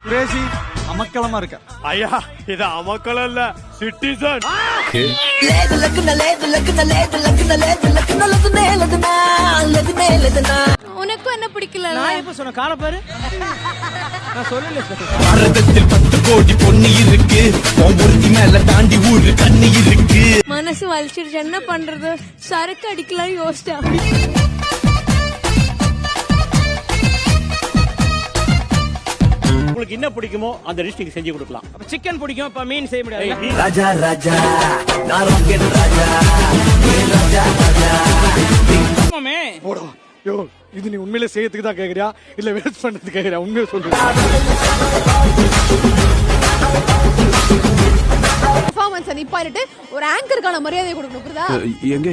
Crazy அமக்களமா இருக்க. ஐயா இது அமக்களம் இல்ல, சிட்டிசன். உனக்கும் என்ன பிடிக்கல? நான் எப்ப சொன்ன கால பாரு, நான் சொல்லல. பாரதத்தில் 10 கோடி பொண்ணு இருக்கு, ஒவ்வொருத்தி மேல தாண்டி ஊரு கண்ணு இருக்கு. மனசு வலிச்சிருச்சு, என்ன பண்றது? சரக்கு அடிக்கலாம் யோசிச்சா. உங்களுக்கு என்ன பிடிக்குமோ அந்த டிஷ் நீங்க செஞ்சு கொடுக்கலாம். சிக்கன் பிடிக்கும், அப்ப மீன் செய்ய முடியாது. ராஜா ராஜா நான் ராக்கெட் ராஜா, ராஜா ராஜா. போடா யோ, இது நீ உண்மையிலே செய்யறதுக்கு தான் கேக்குறியா இல்ல வேஸ்ட் பண்றதுக்கு கேக்குறியா? உண்மையை சொல்லு. பெர்ஃபார்மன்ஸ் நிப்பாட்டிட்டு ஒரு ஆங்கருக்கான மரியாதை கொடுக்கணும், புரியுதா? எங்க